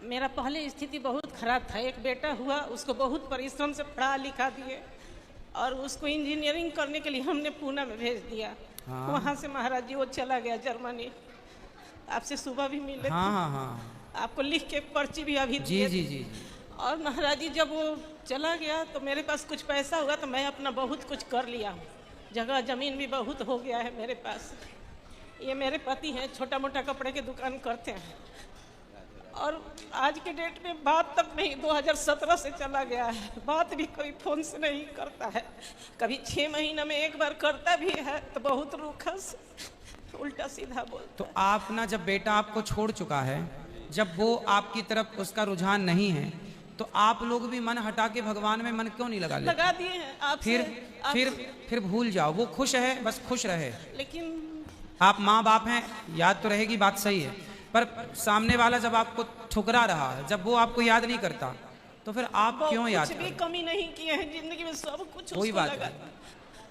मेरा पहले स्थिति बहुत खराब था। एक बेटा हुआ, उसको बहुत परिश्रम से पढ़ा लिखा दिए और उसको इंजीनियरिंग करने के लिए हमने पूना में भेज दिया। हाँ। वहाँ से महाराज जी वो चला गया जर्मनी। आपसे सुबह भी मिले हाँ थे। हाँ हाँ आपको लिख के पर्ची भी अभी जी दिए जी थे। जी। और महाराज जी जब वो चला गया तो मेरे पास कुछ पैसा हुआ तो मैं अपना बहुत कुछ कर लिया। जगह जमीन भी बहुत हो गया है मेरे पास। ये मेरे पति हैं, छोटा मोटा कपड़े की दुकान करते हैं और आज के डेट में बात तक नहीं, 2017 से चला गया है। बात भी कोई फोन से नहीं करता है, कभी 6 महीना में एक बार करता भी है तो बहुत रूखा उल्टा सीधा बोलता। तो आप ना, जब बेटा आपको छोड़ चुका है, जब वो आपकी तरफ उसका रुझान नहीं है, तो आप लोग भी मन हटा के भगवान में मन क्यों नहीं लगा लेते? लगा दिए हैं आप। फिर भूल जाओ, वो खुश है, बस खुश रहे। लेकिन आप माँ बाप हैं, याद तो रहेगी, बात सही है, पर सामने वाला जब आपको ठुकरा रहा है, जब वो आपको याद नहीं करता, तो फिर आप क्यों याद कुछ भी करें? कमी नहीं किए हैं जिंदगी में, सब कुछ कोई उसको बात लगा। नहीं,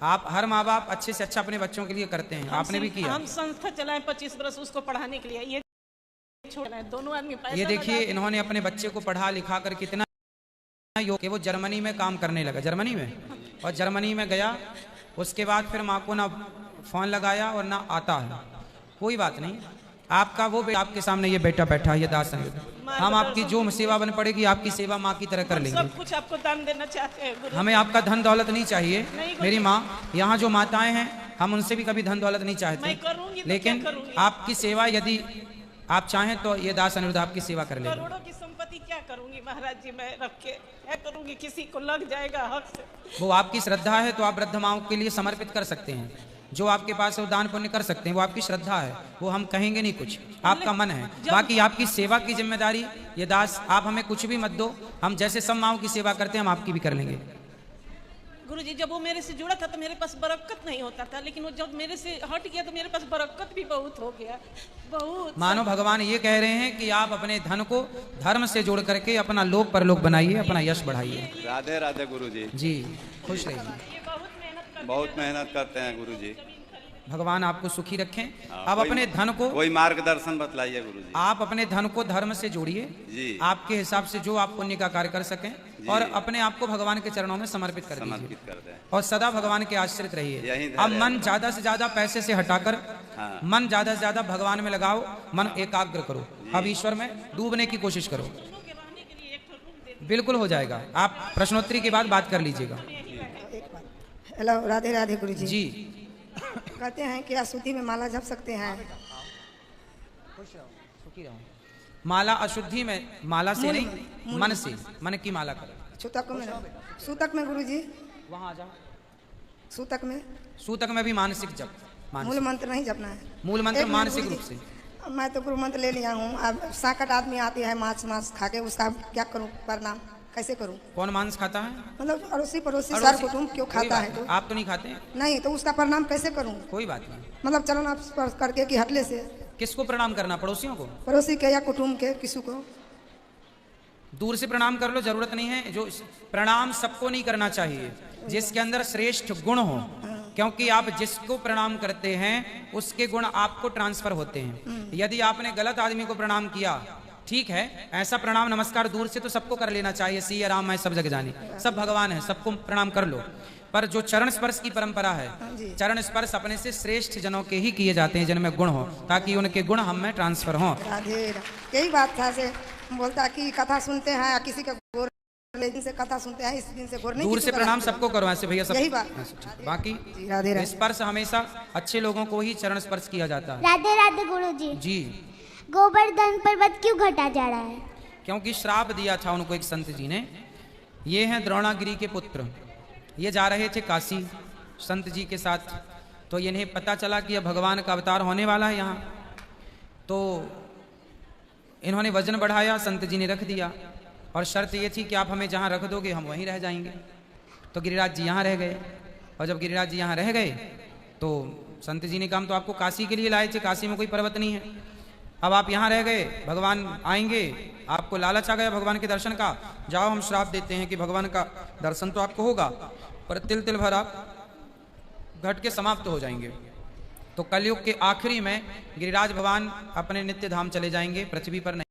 आप हर माँ बाप अच्छे से अच्छा अपने बच्चों के लिए करते हैं, आपने भी किया। हम संस्था चलाए 25 बरस उसको पढ़ाने के लिए। ये छोड़ना है, दोनों आदमी पैसा ये देखिए, लगा। इन्होंने अपने बच्चे को पढ़ा लिखा कर कितना कि वो जर्मनी में काम करने लगा, जर्मनी में, और जर्मनी में गया, उसके बाद फिर माँ को ना फोन लगाया और ना आता है। कोई बात नहीं, आपका वो आपके सामने ये बेटा बैठा है, ये दास है। हम आपकी जो सेवा बन पड़ेगी, आपकी सेवा माँ की तरह कर लेंगे। सब कुछ आपको दान देना चाहते हैं गुरु। हमें आपका धन दौलत नहीं चाहिए। नहीं, मेरी माँ, यहाँ जो माताएं हैं, हम उनसे भी कभी धन दौलत नहीं चाहते, मैं करूंगी तो लेकिन क्या करूंगी? आपकी सेवा यदि आप चाहें तो ये दास अनिरुद्ध आपकी सेवा कर लेंगे। करोड़ों की संपत्ति क्या करूंगी महाराज जी, मैं रख के क्या करूंगी? किसी को लग जाएगा हक से। वो आपकी श्रद्धा है तो आप वृद्ध माओं के लिए समर्पित कर सकते हैं। जो आपके पास है वो दान पुण्य कर सकते हैं, वो आपकी श्रद्धा है, वो हम कहेंगे नहीं कुछ, आपका मन है। बाकी आपकी सेवा की जिम्मेदारी, ये दास, आप हमें कुछ भी मत दो, हम जैसे सब माओं की सेवा करते हैं हम आपकी भी कर लेंगे। गुरुजी जब वो मेरे से जुड़ा था तो मेरे पास बरकत नहीं होता था, लेकिन वो जब मेरे से हट गया तो मेरे पास बरकत भी बहुत हो गया, बहुत। मानो भगवान ये कह रहे हैं कि आप अपने धन को धर्म से जोड़ करके अपना लोक परलोक बनाइए, अपना यश बढ़ाइए। राधे राधे गुरुजी। जी, खुश रहिए। ये बहुत मेहनत करते हैं गुरुजी। भगवान आपको सुखी रखें। हाँ, अब अपने धन को, कोई मार्गदर्शन बतलाइए गुरुजी। आप अपने धन को धर्म से जोड़िए, जी। आपके हिसाब से जो आप पुण्य का कार्य कर सकें, और अपने आप को भगवान के चरणों में समर्पित कर दीजिए, समर्पित कर दें और सदा भगवान के आश्रित यही रहिए। धैर्य अब मन है। ज्यादा से ज्यादा पैसे से हटाकर हाँ। मन ज्यादा से ज्यादा भगवान में लगाओ, मन एकाग्र करो, अब ईश्वर में डूबने की कोशिश करो, बिल्कुल हो जाएगा। आप प्रश्नोत्तरी के बाद बात कर लीजिएगा। हेलो, राधे राधे गुरु जी। जी, कहते हैं कि अशुद्धि में माला जप सकते हैं? माला अशुद्धि में, माला से नहीं, मन से, मन की माला करो। सूतक में, सूतक में गुरु जी, वहाँ आ जाओ। सूतक में, सूतक में भी मानसिक जप, मूल मानसिक, मंत्र नहीं जपना है? मूल मंत्र एक मिनट मानसिक गुरु रूप जी, से। मैं तो गुरु मंत्र ले लिया हूँ। अब साकट आदमी आती है मांस खा के, उसका क्या करूँ, प्रणाम कैसे करूँ? कौन मांस खाता है? मतलब अड़ोसी पड़ोसी अड़ोसी- सर कुटुम्ब क्यों कोई खाता बात है? नहीं, तो आप तो नहीं खाते हैं? नहीं, तो उसका प्रणाम कैसे करूँ? कोई बात नहीं। मतलब चलन आप स्पर्श करके कि हटले से? किसको प्रणाम करना? पड़ोसियों को? पड़ोसी के या कुटुम्ब के, किसी को? दूर से प्रणाम कर लो, जरूरत नहीं है। जो प्रणाम सबको नहीं करना चाहिए, जिसके अंदर श्रेष्ठ गुण हो, क्योंकि आप जिसको प्रणाम करते हैं उसके गुण आपको ट्रांसफर होते हैं। यदि आपने गलत आदमी को प्रणाम किया, ठीक है, ऐसा प्रणाम नमस्कार दूर से तो सबको कर लेना चाहिए, सिया राम मैं सब जग जानी, सब भगवान है, सबको प्रणाम कर लो। पर जो चरण स्पर्श की परंपरा है, चरण स्पर्श अपने से श्रेष्ठ जनों के ही किए जाते हैं जिनमें गुण हो, ताकि उनके गुण हम में ट्रांसफर हो। राधे राधे। यही बात था से बोलता कि कथा सुनते हैं या किसी का गोर दिन से कथा सुनते हैं, इस दिन से गोर नहीं, दूर किसी से को प्रणाम कराते। सबको करो, ऐसे भैया सब। यही बात। बाकी राधे राधे। स्पर्श हमेशा अच्छे लोगों को ही चरण स्पर्श किया जाता है। राधे राधे गुरुजी। जी, गोवर्धन पर्वत क्यों घटा जा रहा है? क्योंकि श्राप दिया था उनको एक संत जी ने। ये हैं द्रोणागिरी के पुत्र, ये जा रहे थे काशी संत जी के साथ, तो इन्हें पता चला कि अब भगवान का अवतार होने वाला है यहाँ, तो इन्होंने वजन बढ़ाया, संत जी ने रख दिया, और शर्त ये थी कि आप हमें जहाँ रख दोगे हम वहीं रह जाएंगे। तो गिरिराज जी यहाँ रह गए, और जब गिरिराज जी यहाँ रह गए तो संत जी ने कहा हम तो आपको काशी के लिए लाए थे, काशी में कोई पर्वत नहीं है, अब आप यहाँ रह गए, भगवान आएंगे, आपको लालच आ गया भगवान के दर्शन का, जाओ हम श्राप देते हैं कि भगवान का दर्शन तो आपको होगा पर तिल तिल भर आप घट के समाप्त हो जाएंगे। तो कलयुग के आखिरी में गिरिराज भगवान अपने नित्य धाम चले जाएंगे, पृथ्वी पर नहीं।